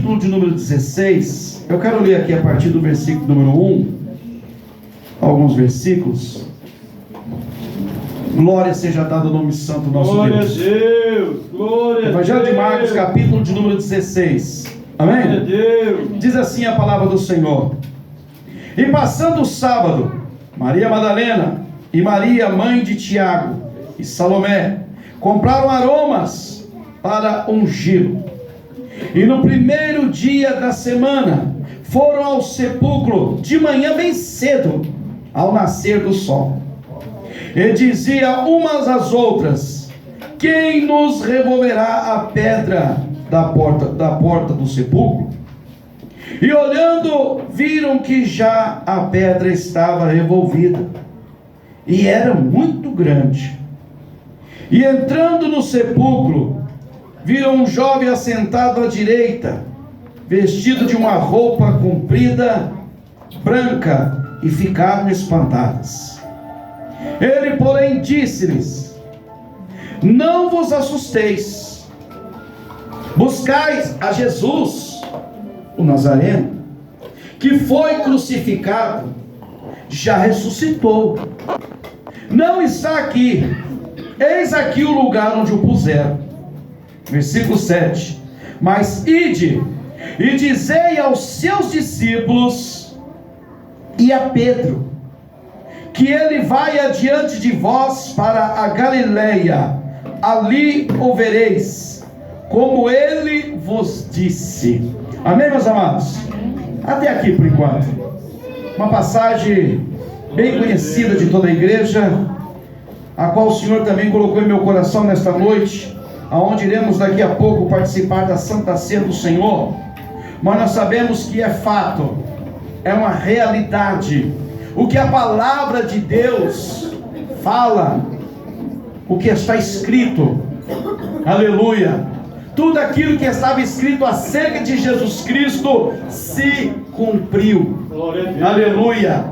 capítulo de número 16, eu quero ler aqui a partir do versículo número 1, alguns versículos. Glória seja dada ao nome santo do nosso Glória Deus. a Deus, glória a Deus. Evangelho de Marcos, capítulo de número 16. Amém? Glória a Deus. Diz assim a palavra do Senhor: E passando o sábado, Maria Madalena e Maria, mãe de Tiago, e Salomé compraram aromas para ungí-lo. E no primeiro dia da semana foram ao sepulcro de manhã bem cedo, ao nascer do sol. E dizia umas às outras: Quem nos removerá a pedra da porta do sepulcro? E olhando, viram que já a pedra estava revolvida, e era muito grande. E entrando no sepulcro, viram um jovem assentado à direita, vestido de uma roupa comprida, branca, e ficaram espantadas. Ele, porém, disse-lhes: Não vos assusteis, buscais a Jesus, o Nazareno, que foi crucificado, já ressuscitou, não está aqui, eis aqui o lugar onde o puseram. Versículo 7: Mas ide e dizei aos seus discípulos e a Pedro, que ele vai adiante de vós para a Galileia, ali o vereis, como ele vos disse. Amém, meus amados? Até aqui por enquanto. Uma passagem bem conhecida de toda a igreja, a qual o Senhor também colocou em meu coração nesta noite, aonde iremos daqui a pouco participar da Santa Ceia do Senhor. Mas nós sabemos que é fato, é uma realidade, o que a palavra de Deus fala, o que está escrito, aleluia, tudo aquilo que estava escrito acerca de Jesus Cristo se cumpriu, aleluia.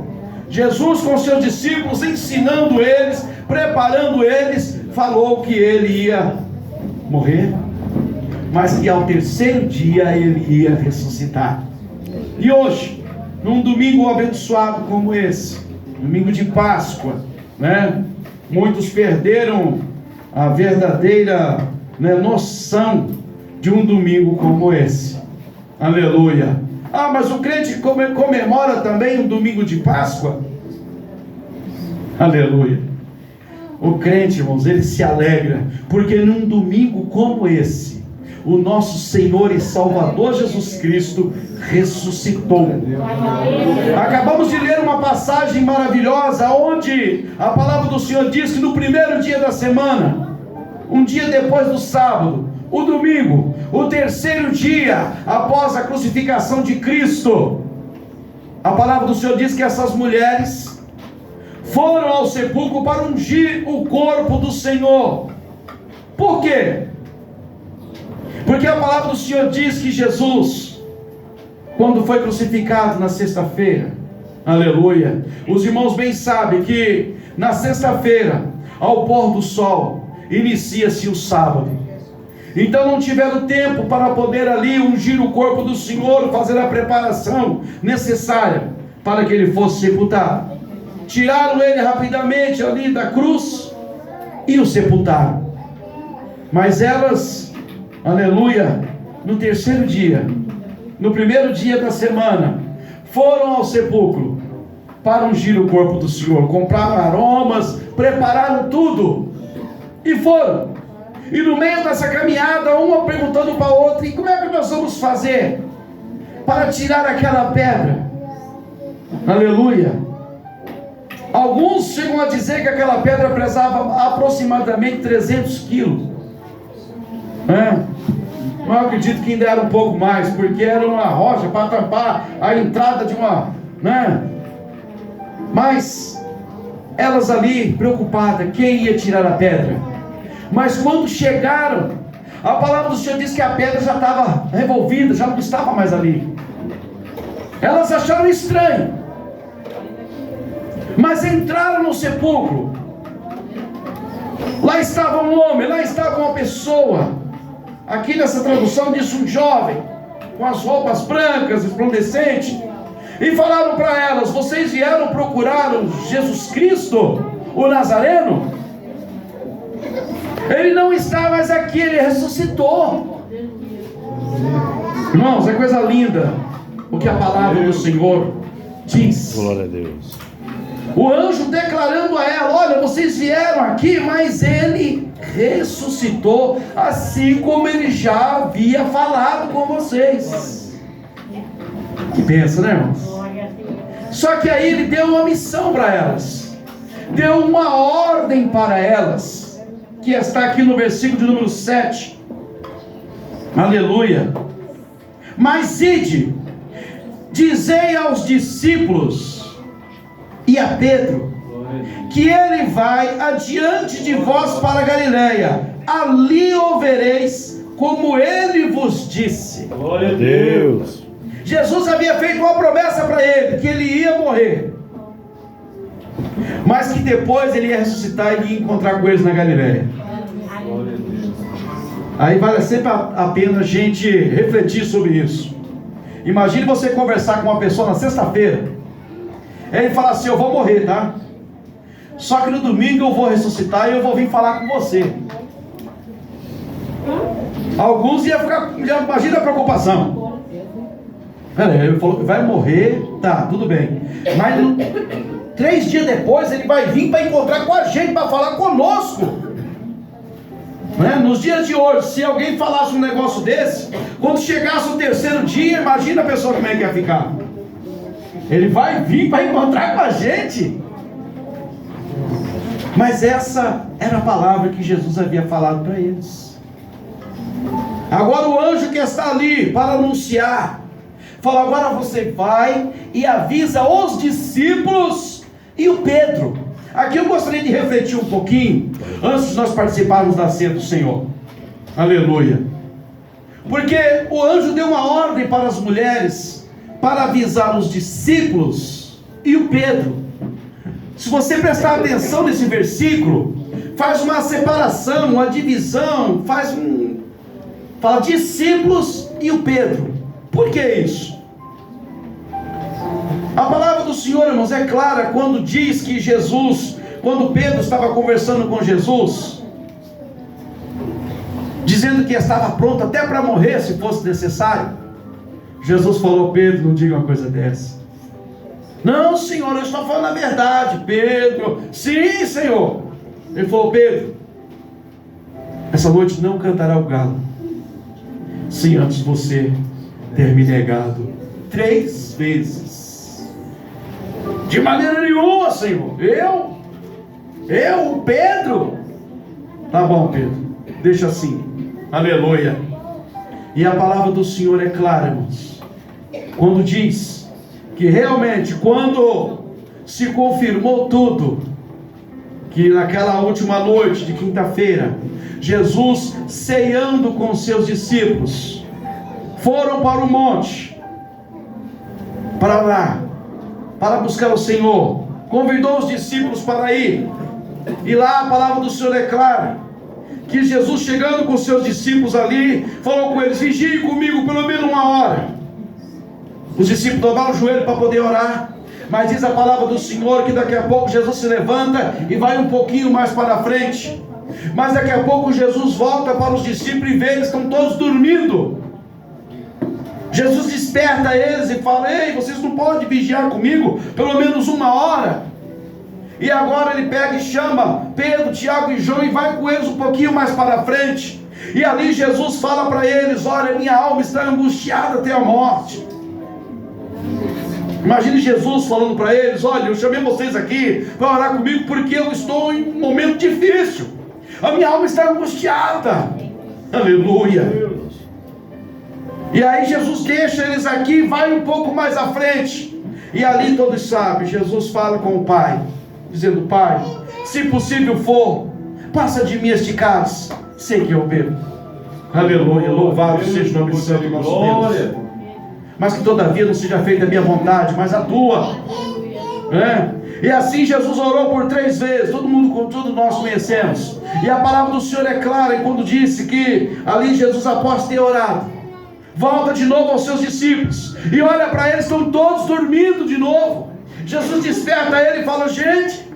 Jesus com seus discípulos, ensinando eles, preparando eles, falou que ele ia morrer, mas que ao terceiro dia ele ia ressuscitar. E hoje, num domingo abençoado como esse, domingo de Páscoa, né? Muitos perderam a verdadeira, né, noção de um domingo como esse. Aleluia. Ah, mas o crente comemora também um domingo de Páscoa? Aleluia. O crente, irmãos, ele se alegra, porque num domingo como esse, o nosso Senhor e Salvador Jesus Cristo ressuscitou. Acabamos de ler uma passagem maravilhosa, onde a palavra do Senhor diz que no primeiro dia da semana, um dia depois do sábado, o domingo, o terceiro dia após a crucificação de Cristo, a palavra do Senhor diz que essas mulheres foram ao sepulcro para ungir o corpo do Senhor. Por quê? Porque a palavra do Senhor diz que Jesus, quando foi crucificado na sexta-feira, aleluia, os irmãos bem sabem que na sexta-feira, ao pôr do sol, inicia-se o sábado. Então não tiveram tempo para poder ali ungir o corpo do Senhor, fazer a preparação necessária para que ele fosse sepultado. Tiraram ele rapidamente ali da cruz e o sepultaram. Mas elas, aleluia, no terceiro dia, no primeiro dia da semana, foram ao sepulcro para ungir o corpo do Senhor. Compraram aromas, prepararam tudo e foram. E no meio dessa caminhada, uma perguntando para a outra: e como é que nós vamos fazer para tirar aquela pedra? Aleluia. Alguns chegam a dizer que aquela pedra pesava aproximadamente 300 quilos. Eu acredito que ainda era um pouco mais, porque era uma rocha para tampar a entrada de uma, Mas elas ali preocupadas, quem ia tirar a pedra? Mas quando chegaram, a palavra do Senhor diz que a pedra já estava revolvida, já não estava mais ali. Elas acharam estranho, mas entraram no sepulcro. Lá estava um homem, lá estava uma pessoa. Aqui nessa tradução diz um jovem, com as roupas brancas, resplandecentes, e falaram para elas: vocês vieram procurar o Jesus Cristo, o Nazareno? Ele não está mais aqui, ele ressuscitou. Irmãos, é coisa linda o que a palavra do Senhor diz. Glória a Deus. O anjo declarando a ela: olha, vocês vieram aqui, mas ele ressuscitou, assim como ele já havia falado com vocês. Que pensa, né, irmãos? Só que aí ele deu uma missão para elas, deu uma ordem para elas, que está aqui no versículo de número 7. Aleluia. Mas ide, dizei aos discípulos e a Pedro, que ele vai adiante de vós para a Galileia, ali o vereis, como ele vos disse. Glória a Deus. Jesus havia feito uma promessa para ele, que ele ia morrer, mas que depois ele ia ressuscitar e ia encontrar com eles na Galileia. Glória a Deus. Aí vale sempre a pena a gente refletir sobre isso. Imagine você conversar com uma pessoa na sexta-feira, ele fala assim: eu vou morrer, tá? Só que no domingo eu vou ressuscitar e eu vou vir falar com você. Alguns iam ficar, imagina a preocupação. Ele falou que vai morrer, tá, tudo bem. Mas 3 dias depois ele vai vir para encontrar com a gente, para falar conosco. Né? Nos dias de hoje, se alguém falasse um negócio desse, quando chegasse o 3º dia, imagina a pessoa como é que ia ficar. Ele vai vir para encontrar com a gente. Mas essa era a palavra que Jesus havia falado para eles. Agora o anjo que está ali para anunciar, fala: agora você vai e avisa os discípulos e o Pedro. Aqui eu gostaria de refletir um pouquinho, antes de nós participarmos da ceia do Senhor. Aleluia. Porque o anjo deu uma ordem para as mulheres, para avisar os discípulos e o Pedro. Se você prestar atenção nesse versículo, faz uma separação, uma divisão, fala discípulos e o Pedro. Por que isso? A palavra do Senhor, irmãos, é clara quando diz que Jesus, quando Pedro estava conversando com Jesus, dizendo que estava pronto até para morrer se fosse necessário, Jesus falou: Pedro, não diga uma coisa dessa. Não, Senhor, eu estou falando a verdade. Pedro: sim, Senhor. Ele falou: Pedro, essa noite não cantará o galo, se antes você ter me negado 3 vezes. De maneira nenhuma, Senhor. Eu, Pedro? Tá bom, Pedro, deixa assim. Aleluia. E a palavra do Senhor é clara, irmãos, quando diz que realmente, quando se confirmou tudo, que naquela última noite de quinta-feira, Jesus, ceando com seus discípulos, foram para o monte, para orar, para buscar o Senhor. Convidou os discípulos para ir, e lá a palavra do Senhor é clara, que Jesus, chegando com seus discípulos ali, falou com eles: vigiem comigo pelo menos 1 hora. Os discípulos dobraram o joelho para poder orar. Mas diz a palavra do Senhor que daqui a pouco Jesus se levanta e vai um pouquinho mais para frente. Mas daqui a pouco Jesus volta para os discípulos e vê eles estão todos dormindo. Jesus desperta eles e fala: ei, vocês não podem vigiar comigo pelo menos 1 hora? E agora ele pega e chama Pedro, Tiago e João e vai com eles um pouquinho mais para frente. E ali Jesus fala para eles: olha, minha alma está angustiada até a morte. Imagine Jesus falando para eles: olha, eu chamei vocês aqui para orar comigo porque eu estou em um momento difícil, a minha alma está angustiada. Aleluia. E aí Jesus deixa eles aqui, vai um pouco mais à frente, e ali todos sabem, Jesus fala com o Pai, dizendo: Pai, se possível for, passa de mim este cálice, sei que eu bebo. Aleluia, louvado seja o nome santo do nosso Deus. Mas que todavia não seja feita a minha vontade, mas a tua. E assim Jesus orou por 3 vezes, todos nós conhecemos. E a palavra do Senhor é clara, e quando disse que ali Jesus, após ter orado, volta de novo aos seus discípulos, e olha para eles, estão todos dormindo de novo. Jesus desperta ele e fala: gente,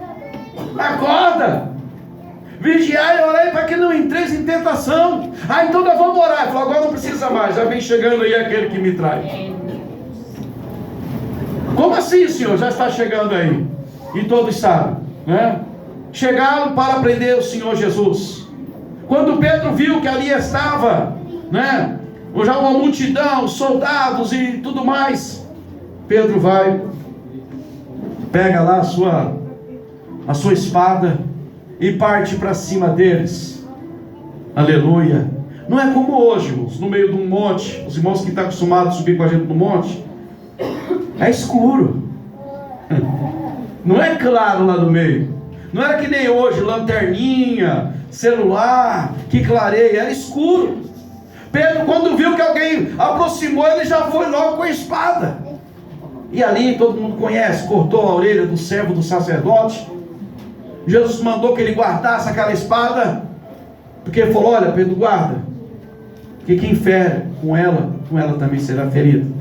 acorda, vigiai e orai para que não entreis em tentação. Então nós vamos orar. Ele falou: agora não precisa mais, já vem chegando aí aquele que me trai. Como assim, Senhor? Já está chegando aí. E todos sabem, né? Chegaram para prender o Senhor Jesus. Quando Pedro viu que ali estava, né, já uma multidão, soldados e tudo mais, Pedro vai, pega lá a sua espada e parte para cima deles. Aleluia. Não é como hoje, irmãos, no meio de um monte. Os irmãos que estão acostumados a subir com a gente no monte, é escuro, não é claro lá no meio. Não era que nem hoje, lanterninha, celular, que clareia, era escuro. Pedro, quando viu que alguém aproximou, ele já foi logo com a espada. E ali, todo mundo conhece, cortou a orelha do servo do sacerdote. Jesus mandou que ele guardasse aquela espada, porque ele falou: olha, Pedro, guarda, porque quem fere com ela também será ferido.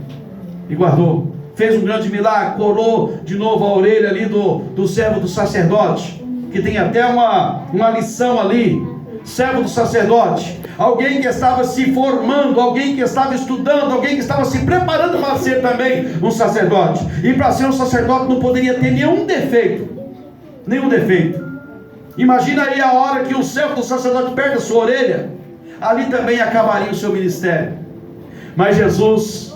E guardou. Fez um grande milagre, corou de novo a orelha ali do servo do sacerdote, que tem até uma lição ali. Servo do sacerdote, alguém que estava se formando, alguém que estava estudando, alguém que estava se preparando para ser também um sacerdote. E para ser um sacerdote não poderia ter nenhum defeito. Imagina aí a hora que o servo do sacerdote perde a sua orelha, ali também acabaria o seu ministério. Mas Jesus,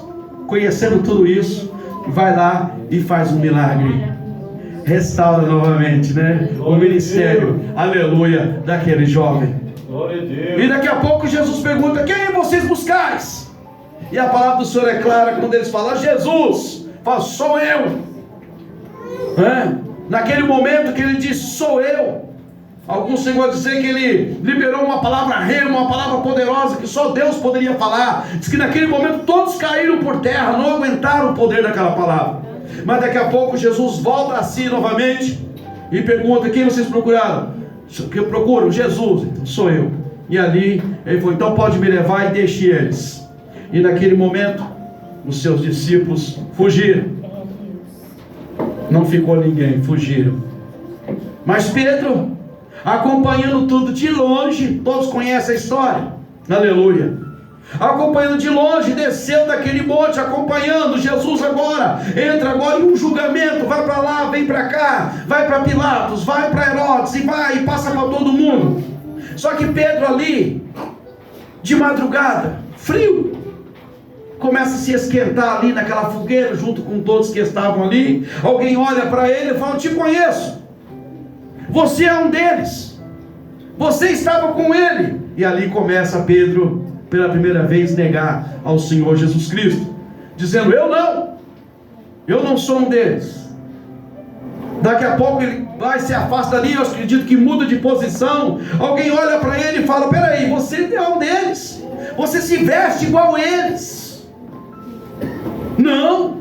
conhecendo tudo isso, vai lá e faz um milagre, restaura novamente, né, o ministério, aleluia, daquele jovem. E daqui a pouco Jesus pergunta: quem vocês buscais? E a palavra do Senhor é clara quando eles falam: Jesus, fala: sou eu. Naquele momento que ele diz: sou eu, alguns chegou a dizer que ele liberou uma palavra rema, uma palavra poderosa que só Deus poderia falar. Diz que naquele momento todos caíram por terra, não aguentaram o poder daquela palavra. Mas daqui a pouco Jesus volta a si novamente e pergunta: quem vocês procuraram? Que eu procuro? Jesus. Então sou eu. E ali ele falou: então pode me levar e deixe eles. E naquele momento os seus discípulos fugiram. Não ficou ninguém, fugiram. Mas Pedro, acompanhando tudo de longe, todos conhecem a história, aleluia, acompanhando de longe, desceu daquele monte, acompanhando Jesus. Agora entra agora em um julgamento, vai para lá, vem para cá, vai para Pilatos, vai para Herodes, e passa para todo mundo. Só que Pedro ali, de madrugada, frio, começa a se esquentar ali naquela fogueira, junto com todos que estavam ali. Alguém olha para ele e fala: eu te conheço, você é um deles, você estava com ele. E ali começa Pedro, pela primeira vez, negar ao Senhor Jesus Cristo, dizendo: eu não sou um deles. Daqui a pouco ele vai, se afasta ali, eu acredito que muda de posição. Alguém olha para ele e fala: peraí, você é um deles, você se veste igual a eles. Não,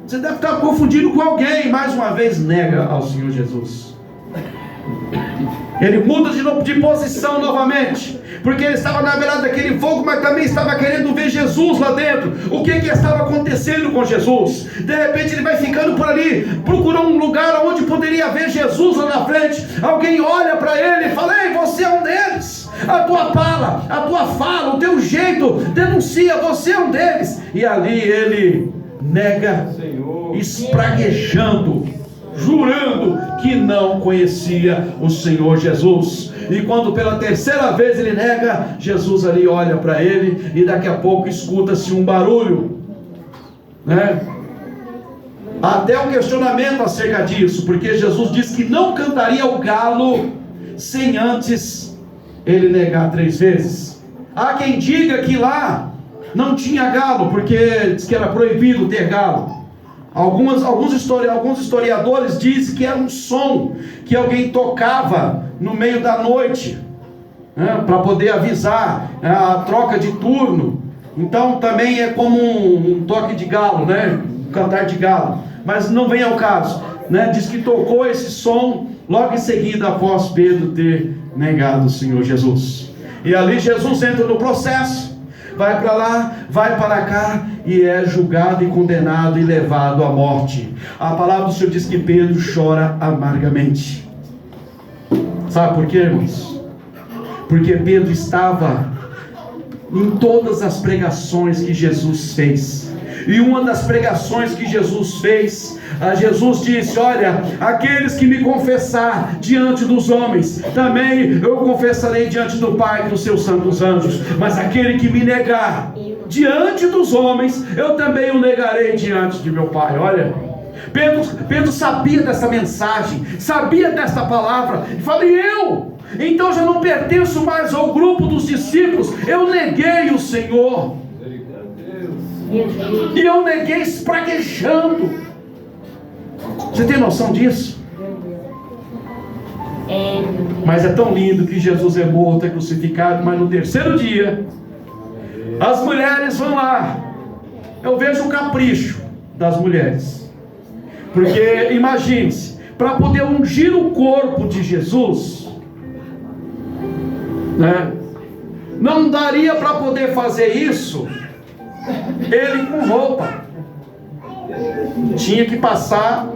você deve estar confundindo com alguém. Mais uma vez nega ao Senhor Jesus. Ele muda de posição novamente, porque ele estava na beirada daquele fogo, mas também estava querendo ver Jesus lá dentro. O que estava acontecendo com Jesus? De repente ele vai ficando por ali, procurou um lugar onde poderia ver Jesus lá na frente. Alguém olha para ele e fala: ei, você é um deles. A tua fala, o teu jeito denuncia, você é um deles. E ali ele nega, espraguejando, jurando que não conhecia o Senhor Jesus. E quando pela terceira vez ele nega, Jesus ali olha para ele, e daqui a pouco escuta-se um barulho, né? Até um questionamento acerca disso, porque Jesus disse que não cantaria o galo sem antes ele negar 3 vezes. Há quem diga que lá não tinha galo, porque diz que era proibido ter galo. Alguns historiadores dizem que era um som que alguém tocava no meio da noite, né, para poder avisar a troca de turno. Então também é como um toque de galo, né, um cantar de galo, mas não vem ao caso, né? Diz que tocou esse som logo em seguida após Pedro ter negado o Senhor Jesus. E ali Jesus entra no processo, vai para lá, vai para cá, e é julgado e condenado e levado à morte. A palavra do Senhor diz que Pedro chora amargamente. Sabe por quê, irmãos? Porque Pedro estava em todas as pregações que Jesus fez. E uma das pregações que Jesus fez, Jesus disse: olha, aqueles que me confessar diante dos homens, também eu confessarei diante do Pai e dos seus santos anjos. Mas aquele que me negar diante dos homens, eu também o negarei diante de meu Pai. Olha, Pedro sabia dessa mensagem, sabia desta palavra, e falei: então já não pertenço mais ao grupo dos discípulos, eu neguei o Senhor. E eu neguei espraguejando. Você tem noção disso? Mas é tão lindo que Jesus é morto, é crucificado, mas no terceiro dia as mulheres vão lá. Eu vejo o capricho das mulheres, porque imagine-se, para poder ungir o corpo de Jesus, né, não daria para poder fazer isso ele com roupa, tinha que passar.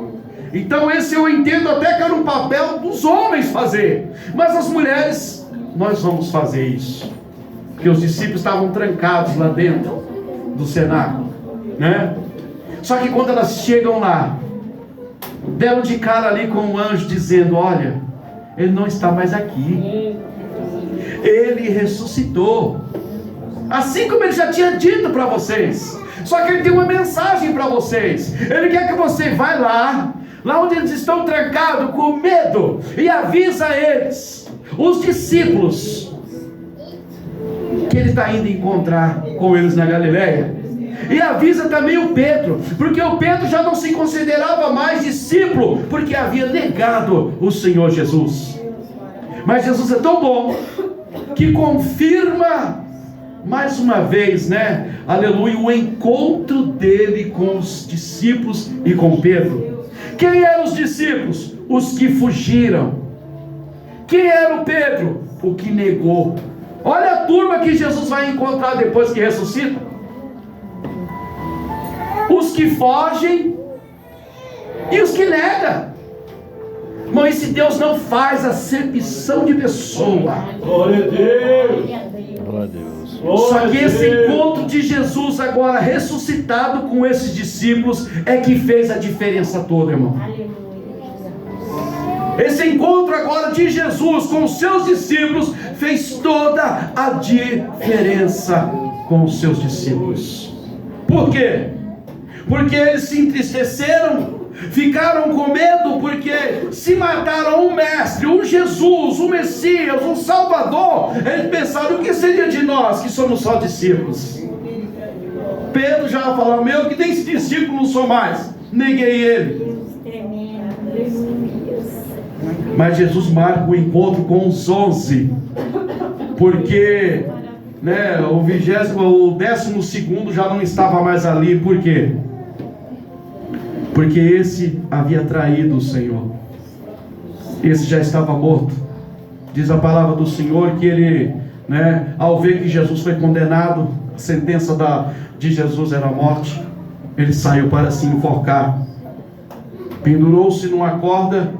Então esse eu entendo até que era um papel dos homens fazer, mas as mulheres, nós vamos fazer isso, porque os discípulos estavam trancados lá dentro do cenáculo, né? Só que quando elas chegam lá, deram de cara ali com um anjo dizendo: olha, ele não está mais aqui, ele ressuscitou, assim como ele já tinha dito para vocês. Só que ele tem uma mensagem para vocês. Ele quer que você vá lá onde eles estão trancados com medo, e avisa eles, os discípulos, que ele está indo encontrar com eles na Galileia. E avisa também o Pedro, porque o Pedro já não se considerava mais discípulo, porque havia negado o Senhor Jesus. Mas Jesus é tão bom que confirma mais uma vez, né? Aleluia, o encontro dele com os discípulos e com Pedro. Quem eram os discípulos? Os que fugiram. Quem era o Pedro? O que negou. Olha a turma que Jesus vai encontrar depois que ressuscita: os que fogem e os que negam. Mas se Deus não faz acepção de pessoa. Glória a Deus. Glória a Deus. Só que esse encontro de Jesus agora ressuscitado com esses discípulos é que fez a diferença toda, irmão. Esse encontro agora de Jesus com os seus discípulos fez toda a diferença com os seus discípulos. Por quê? Porque eles se entristeceram, ficaram com medo, porque se mataram um mestre, um Jesus, um Messias, um Salvador. Eles pensaram: o que seria de nós que somos só discípulos? Pedro já falou: meu, que nem discípulo não sou mais, neguei ele. Mas Jesus marca o encontro com os 11, porque, né, o 12º já não estava mais ali. Por quê? Porque esse havia traído o Senhor, esse já estava morto. Diz a palavra do Senhor que ele, né, ao ver que Jesus foi condenado, a sentença de Jesus era a morte, ele saiu para se enforcar, pendurou-se numa corda,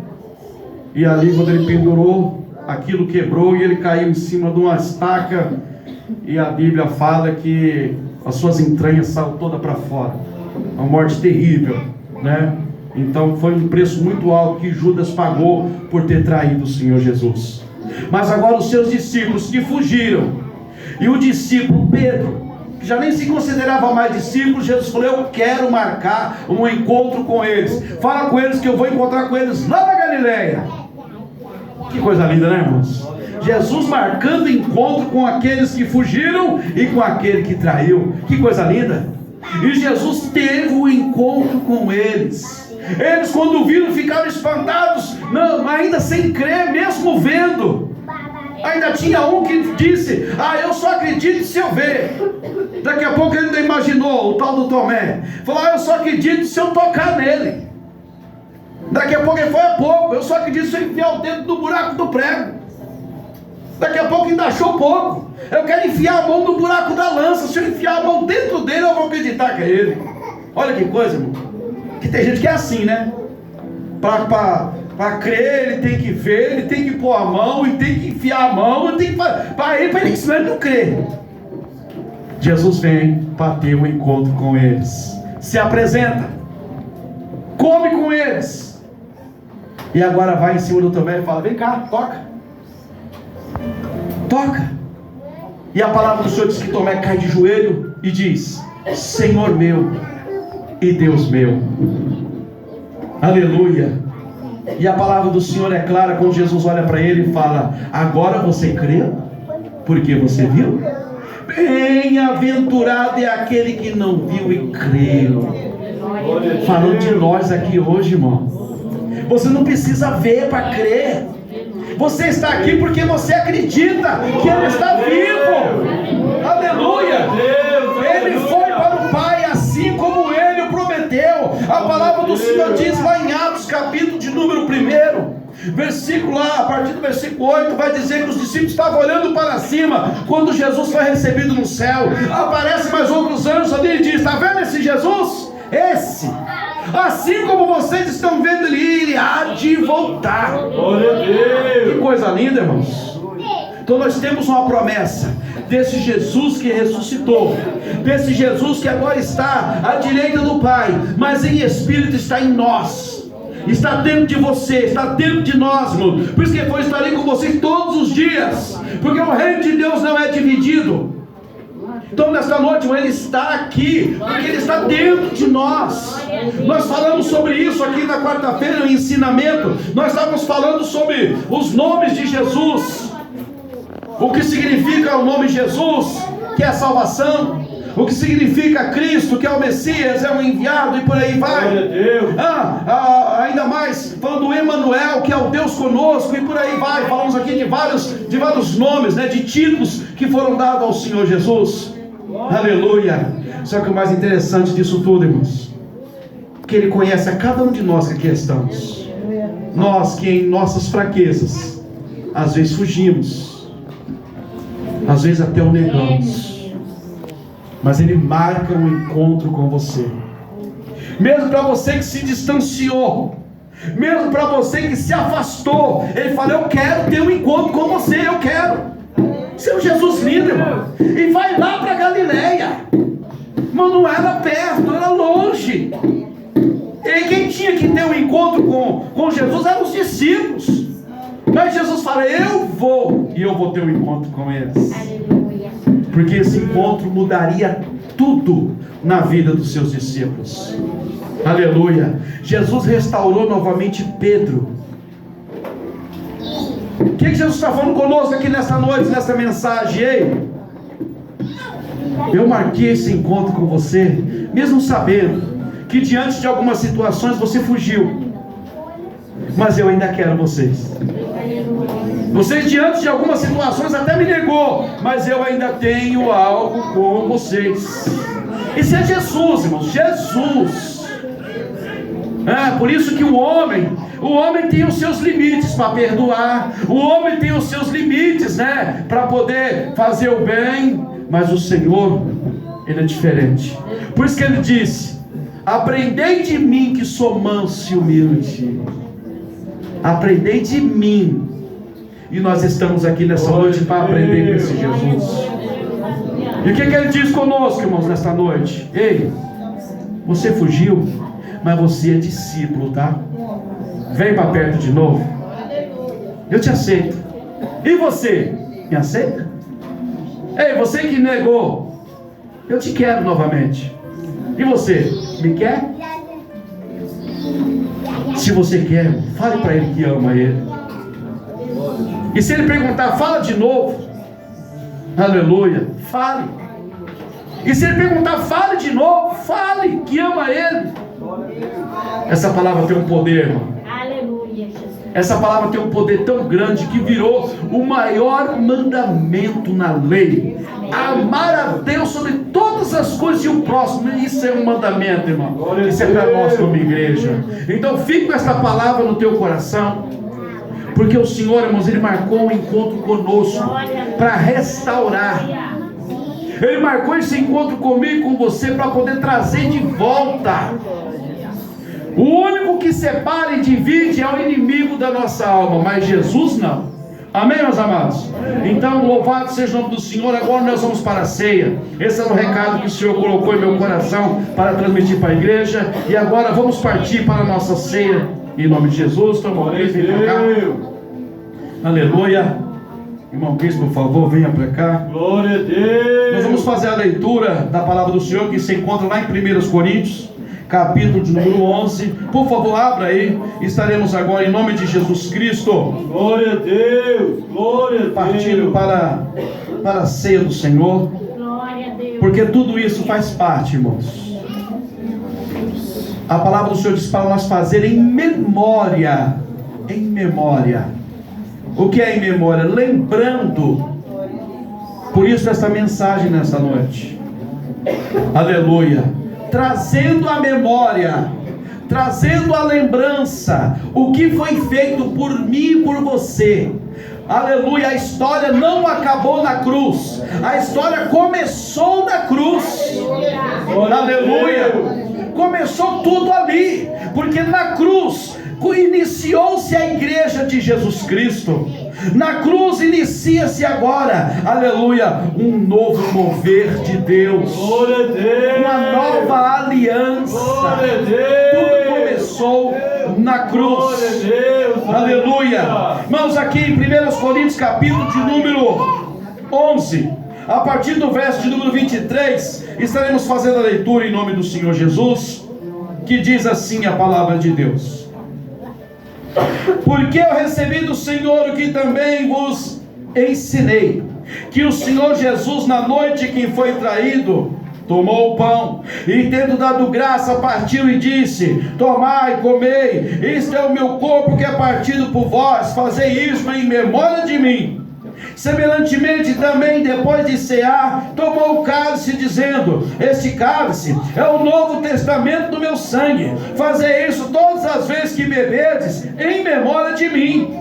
e ali quando ele pendurou, aquilo quebrou e ele caiu em cima de uma estaca, e a Bíblia fala que as suas entranhas saíram toda para fora. Uma morte terrível, né? Então foi um preço muito alto que Judas pagou por ter traído o Senhor Jesus. Mas agora os seus discípulos que fugiram, e o discípulo Pedro, que já nem se considerava mais discípulo, Jesus falou: eu quero marcar um encontro com eles. Fala com eles que eu vou encontrar com eles lá na Galileia. Que coisa linda, né, irmãos? Jesus marcando encontro com aqueles que fugiram e com aquele que traiu. Que coisa linda! E Jesus teve um encontro com eles. Eles, quando viram, ficaram espantados, não, ainda sem crer, mesmo vendo. Ainda tinha um que disse: eu só acredito se eu ver. Daqui a pouco ele ainda imaginou, o tal do Tomé, falou: eu só acredito se eu tocar nele. Daqui a pouco ele foi: eu só acredito se eu enfiar o dedo no buraco do prego. Daqui a pouco ainda achou pouco. Eu quero enfiar a mão no buraco da lança. Se eu enfiar a mão dentro dele, eu vou acreditar que é ele. Olha que coisa, irmão. Que tem gente que é assim, né? Para crer, ele tem que ver, ele tem que pôr a mão, e tem que enfiar a mão, ele tem que para ele, senão ele não crê. Jesus vem para ter um encontro com eles, se apresenta, come com eles, e agora vai em cima do Tomé e fala: vem cá, toca. E a palavra do Senhor diz que Tomé cai de joelho e diz: Senhor meu e Deus meu. Aleluia. E a palavra do Senhor é clara quando Jesus olha para ele e fala: agora você crê porque você viu? Bem-aventurado é aquele que não viu e creu. Falando de nós aqui hoje, irmão. Você não precisa ver para crer. Você está aqui porque você acredita que Ele está vivo. Aleluia. Ele foi para o Pai assim como Ele o prometeu. A palavra do Senhor diz lá em Atos, capítulo de número 1, versículo lá, a partir do versículo 8, vai dizer que os discípulos estavam olhando para cima quando Jesus foi recebido no céu. Aparecem mais outros anjos ali e diz: está vendo esse Jesus? Esse, assim como vocês estão vendo ele há de voltar. Que coisa linda, irmãos. Então nós temos uma promessa desse Jesus que ressuscitou, desse Jesus que agora está à direita do Pai, mas em espírito está em nós, está dentro de você, está dentro de nós, irmão. Por isso que eu estarei com vocês todos os dias, porque o reino de Deus não é dividido. Então nesta noite Ele está aqui, porque Ele está dentro de nós. Nós falamos sobre isso aqui na quarta-feira no ensinamento. Nós estávamos falando sobre os nomes de Jesus, o que significa o nome Jesus, que é a salvação, o que significa Cristo, que é o Messias, é o enviado, e por aí vai. Ainda mais falando do Emanuel, que é o Deus conosco, e por aí vai. Falamos aqui de vários nomes, né, de títulos que foram dados ao Senhor Jesus. Aleluia. Só que o mais interessante disso tudo, irmãos, que Ele conhece a cada um de nós que aqui estamos. Nós que em nossas fraquezas às vezes fugimos, às vezes até o negamos, mas Ele marca um encontro com você. Mesmo para você que se distanciou, mesmo para você que se afastou, Ele fala: eu quero ter um encontro com você, eu quero. Seu Jesus lindo, irmão. E vai lá para Galileia. Mas não era perto, era longe. E quem tinha que ter um encontro com Jesus eram os discípulos. Mas Jesus fala: eu vou, e eu vou ter um encontro com eles. Porque esse encontro mudaria tudo na vida dos seus discípulos. Aleluia. Jesus restaurou novamente Pedro. O que Jesus está falando conosco aqui nessa noite, nessa mensagem? Ei, eu marquei esse encontro com você, mesmo sabendo que diante de algumas situações você fugiu, mas eu ainda quero vocês. Vocês diante de algumas situações até me negou, mas eu ainda tenho algo com vocês. Isso é Jesus, irmãos, Jesus. Por isso que o homem tem os seus limites para perdoar, o homem tem os seus limites, né, para poder fazer o bem, mas o Senhor, Ele é diferente. Por isso que Ele disse: aprendei de mim que sou manso e humilde. Aprendei de mim. E nós estamos aqui nessa noite para aprender com esse Jesus. E o que Ele diz conosco, irmãos, nesta noite? Ei, você fugiu, mas você é discípulo, tá? Vem para perto de novo. Eu te aceito. E você? Me aceita? Ei, você que negou, eu te quero novamente. E você? Me quer? Se você quer, fale para Ele que ama Ele. E se Ele perguntar, fala de novo. Aleluia. Fale. E se Ele perguntar, fale de novo. Fale que ama Ele. Essa palavra tem um poder, irmão. Essa palavra tem um poder tão grande que virou o maior mandamento na lei. Amar a Deus sobre todas as coisas e o próximo. Isso é um mandamento, irmão. Isso é para nós como igreja. Então fique com essa palavra no teu coração, Porque o Senhor, irmãos, Ele marcou um encontro conosco para restaurar. Ele marcou esse encontro comigo e com você para poder trazer de volta. O único que separa e divide é o inimigo da nossa alma, mas Jesus não. Amém, meus amados? Então, louvado seja o nome do Senhor. Agora nós vamos para a ceia. Esse é o recado que o Senhor colocou em meu coração para transmitir para a igreja. E agora vamos partir para a nossa ceia. Em nome de Jesus. Toma a vez, vem para cá. Aleluia. Irmão Cristo, por favor, venha para cá. Glória a Deus. Nós vamos fazer a leitura da palavra do Senhor, que se encontra lá em 1 Coríntios, capítulo de número 11. Por favor, abra aí. Estaremos agora em nome de Jesus Cristo. Glória a Deus. Glória a Deus. Partindo para a ceia do Senhor. Glória a Deus. Porque tudo isso faz parte, irmãos. A palavra do Senhor diz para nós fazer em memória. Em memória. O que é em memória? Lembrando. Por isso essa mensagem nessa noite. Aleluia. Trazendo a memória, trazendo a lembrança, o que foi feito por mim e por você. Aleluia, a história não acabou na cruz, a história começou na cruz. Aleluia, começou tudo ali, porque na cruz iniciou-se a igreja de Jesus Cristo. Na cruz inicia-se agora, aleluia, um novo mover de Deus, Glória a Deus. uma nova aliança. Glória a Deus. Tudo começou na cruz. Glória a Deus. Aleluia. Irmãos, aqui em 1 Coríntios, capítulo de número 11, a partir do verso de número 23, estaremos fazendo a leitura em nome do Senhor Jesus, que diz assim a palavra de Deus: porque eu recebi do Senhor o que também vos ensinei, que o Senhor Jesus, na noite em que foi traído, tomou o pão, e tendo dado graça, partiu e disse: tomai, comei, isto é o meu corpo que é partido por vós, fazei isto em memória de mim. Semelhantemente também, depois de cear, tomou o cálice, dizendo: este cálice é o novo testamento do meu sangue, fazei isso todas as vezes que beberdes, em memória de mim.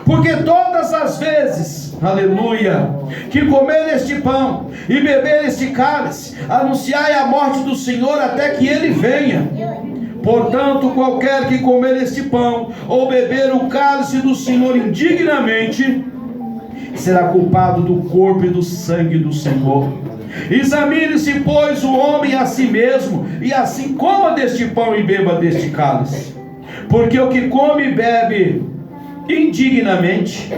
Porque todas as vezes, aleluia, que comer este pão e beber este cálice, anunciai a morte do Senhor até que ele venha. Portanto, qualquer que comer este pão ou beber o cálice do Senhor indignamente, será culpado do corpo e do sangue do Senhor. Examine-se, pois, o homem a si mesmo, e assim coma deste pão e beba deste cálice. Porque o que come e bebe indignamente,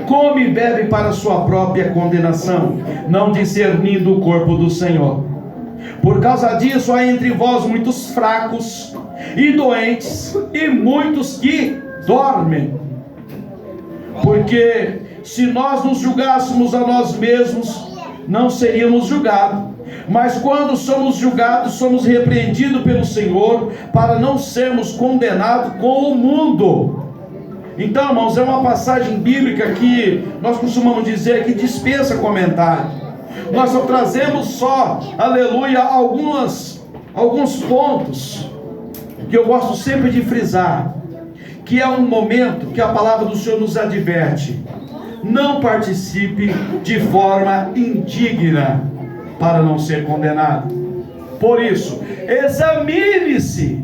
come e bebe para sua própria condenação, não discernindo o corpo do Senhor. Por causa disso há entre vós muitos fracos e doentes, e muitos que dormem. Porque se nós nos julgássemos a nós mesmos, não seríamos julgados. Mas quando somos julgados, somos repreendidos pelo Senhor, para não sermos condenados com o mundo. Então, irmãos, é uma passagem bíblica que nós costumamos dizer que dispensa comentário. Nós só trazemos só, aleluia, alguns pontos que eu gosto sempre de frisar, que é um momento que a palavra do Senhor nos adverte: não participe de forma indigna, para não ser condenado. Por isso, examine-se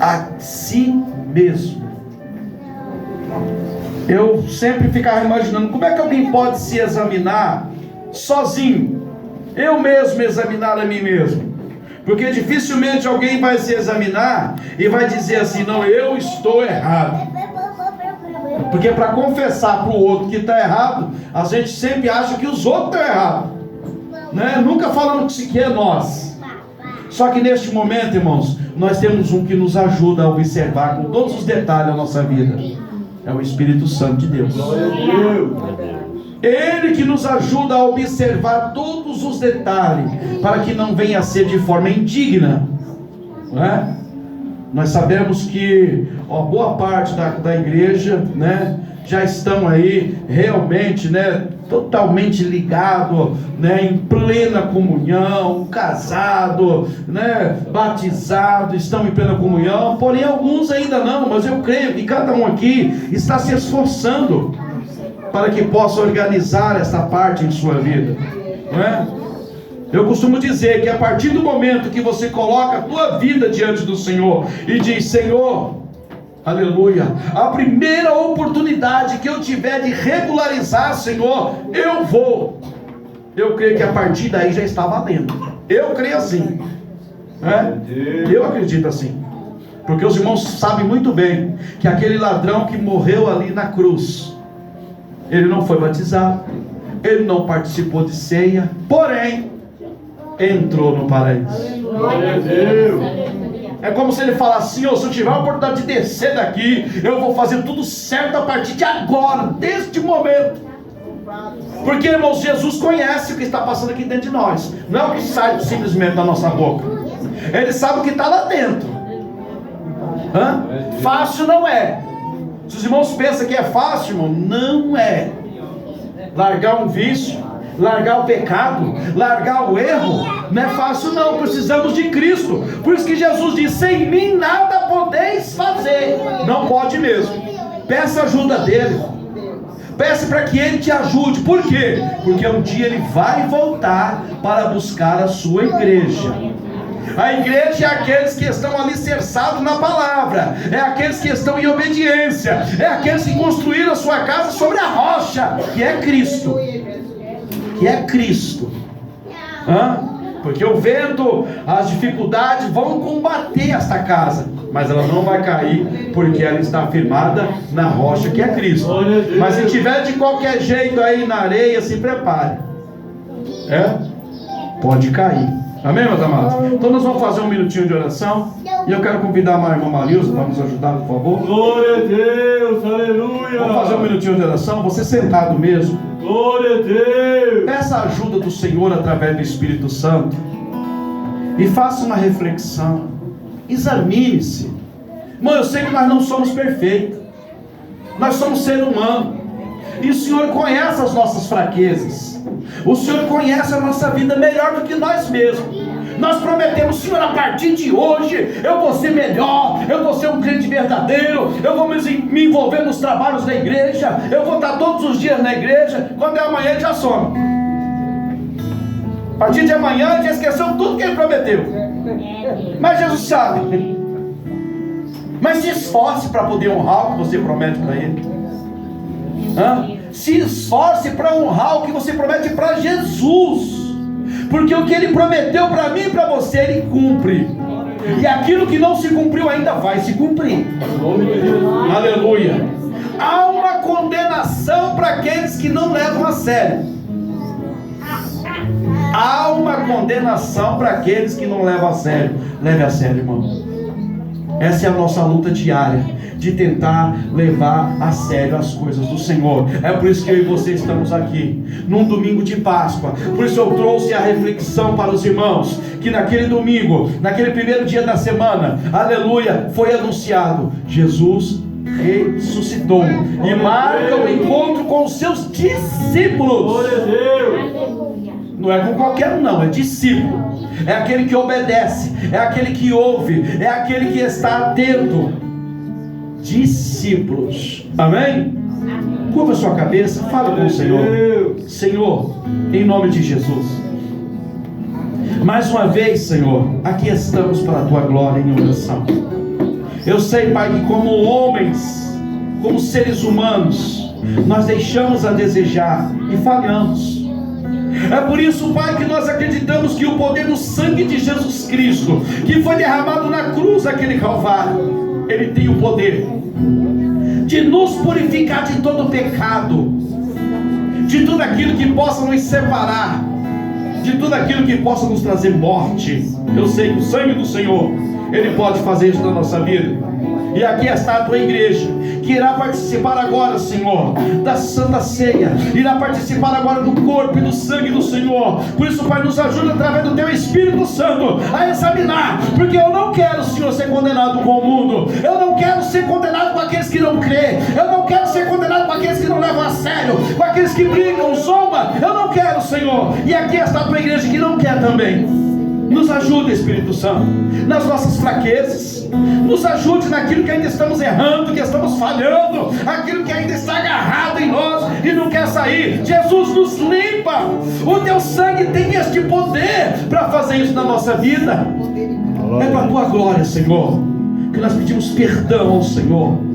a si mesmo. Eu sempre ficava imaginando, como é que alguém pode se examinar sozinho? Eu mesmo examinar a mim mesmo. Porque dificilmente alguém vai se examinar e vai dizer assim: não, eu estou errado. Porque para confessar para o outro que está errado, a gente sempre acha que os outros estão errados, né? Nunca falando que é nós. Só que neste momento, irmãos, nós temos um que nos ajuda a observar com todos os detalhes da nossa vida. É o Espírito Santo de Deus. Ele que nos ajuda a observar todos os detalhes, para que não venha a ser de forma indigna, não é? Nós sabemos que boa parte da igreja, né, já estão aí realmente, né, totalmente ligado, né, em plena comunhão, casado, né, batizado, estão em plena comunhão, porém alguns ainda não, mas eu creio que cada um aqui está se esforçando para que possa organizar essa parte em sua vida, não é? Eu costumo dizer que a partir do momento que você coloca a tua vida diante do Senhor e diz: Senhor, aleluia, a primeira oportunidade que eu tiver de regularizar, Senhor, eu vou. Eu creio que a partir daí já está valendo. Eu creio assim, né? Eu acredito assim, porque os irmãos sabem muito bem que aquele ladrão que morreu ali na cruz, ele não foi batizado, ele não participou de ceia, porém entrou no paraíso. Glória a Deus. É como se ele falasse assim: se eu tiver a oportunidade de descer daqui, eu vou fazer tudo certo a partir de agora, deste momento. Porque, irmãos, Jesus conhece o que está passando aqui dentro de nós. Não é o que sai simplesmente da nossa boca. Ele sabe o que está lá dentro. Fácil não é. Se os irmãos pensam que é fácil, irmão, não é. Largar um vício, largar o pecado, largar o erro, não é fácil não. Precisamos de Cristo. Por isso que Jesus disse: sem mim nada podeis fazer. Não pode mesmo. Peça ajuda dele. Peça para que ele te ajude. Por quê? Porque um dia ele vai voltar para buscar a sua igreja. A igreja é aqueles que estão alicerçados na palavra, é aqueles que estão em obediência, é aqueles que construíram a sua casa sobre a rocha, que é Cristo. Que é Cristo. Porque o vento, as dificuldades vão combater esta casa, mas ela não vai cair, porque ela está firmada na rocha, que é Cristo. Mas se tiver de qualquer jeito aí na areia, se prepare, pode cair. Amém, meus amados? Então nós vamos fazer um minutinho de oração, e eu quero convidar a irmã Marilza para nos ajudar, por favor. Glória a Deus, aleluia. Vamos fazer um minutinho de oração, você sentado mesmo. Glória a Deus. Peça a ajuda do Senhor através do Espírito Santo e faça uma reflexão. Examine-se. Irmão, eu sei que nós não somos perfeitos, nós somos seres humanos, e o Senhor conhece as nossas fraquezas. O Senhor conhece a nossa vida melhor do que nós mesmos. Nós prometemos: Senhor, a partir de hoje eu vou ser melhor, eu vou ser um crente verdadeiro, eu vou me envolver nos trabalhos da igreja, eu vou estar todos os dias na igreja. Quando é amanhã ele já some. A partir de amanhã ele já esqueceu tudo que ele prometeu. Mas Jesus sabe. Mas se esforce para poder honrar o que você promete para ele. Se esforce para honrar o que você promete para Jesus, porque o que ele prometeu para mim e para você, ele cumpre, e aquilo que não se cumpriu ainda vai se cumprir. Aleluia. Há uma condenação para aqueles que não levam a sério. Há uma condenação para aqueles que não levam a sério. Leve a sério, irmão. Essa é a nossa luta diária, de tentar levar a sério as coisas do Senhor. É por isso que eu e você estamos aqui, num domingo de Páscoa. Por isso eu trouxe a reflexão para os irmãos, que naquele domingo, naquele primeiro dia da semana, aleluia, foi anunciado: Jesus ressuscitou, e marca o encontro com os seus discípulos. Glória a Deus. Não é com qualquer um, não, é discípulo. É aquele que obedece, é aquele que ouve, é aquele que está atento. Discípulos. Amém? Curva sua cabeça, fala com o Senhor. Senhor, em nome de Jesus, mais uma vez, Senhor, aqui estamos para a tua glória em oração. Eu sei, Pai, que como homens, como seres humanos, nós deixamos a desejar e falhamos. É por isso, Pai, que nós acreditamos que o poder do sangue de Jesus Cristo, que foi derramado na cruz daquele Calvário, ele tem o poder de nos purificar de todo pecado, de tudo aquilo que possa nos separar, de tudo aquilo que possa nos trazer morte. Eu sei que o sangue do Senhor, ele pode fazer isso na nossa vida. E aqui está a tua igreja, que irá participar agora, Senhor, da Santa Ceia, irá participar agora do corpo e do sangue do Senhor. Por isso, Pai, nos ajuda através do teu Espírito Santo a examinar, porque eu não quero, Senhor, ser condenado com o mundo, eu não quero ser condenado com aqueles que não crêem, eu não quero ser condenado com aqueles que não não levam a sério, com aqueles que brincam, zombam. Eu não quero, Senhor. E aqui está a tua igreja que não quer também. Nos ajude, Espírito Santo, nas nossas fraquezas. Nos ajude naquilo que ainda estamos errando, que estamos falhando, aquilo que ainda está agarrado em nós e não quer sair. Jesus, nos limpa. O teu sangue tem este poder para fazer isso na nossa vida. É para a tua glória, Senhor, que nós pedimos perdão ao Senhor.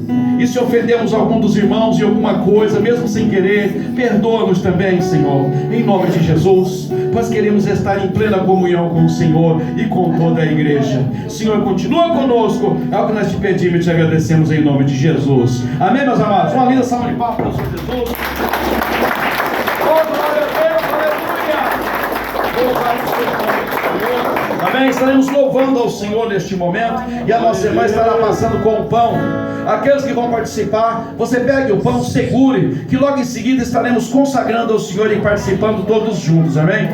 E se ofendemos algum dos irmãos em alguma coisa, mesmo sem querer, perdoa-nos também, Senhor, em nome de Jesus. Nós queremos estar em plena comunhão com o Senhor e com toda a igreja. Senhor, continua conosco, é o que nós te pedimos e te agradecemos em nome de Jesus. Amém, meus amados? Uma linda salva de palmas para o Senhor Jesus. Oh, glória a Deus, aleluia. Louvado seja o nome do Senhor. Amém? Estaremos louvando ao Senhor neste momento e a nossa irmã estará passando com o pão. Aqueles que vão participar, você pegue o pão, segure, que logo em seguida estaremos consagrando ao Senhor e participando todos juntos, amém?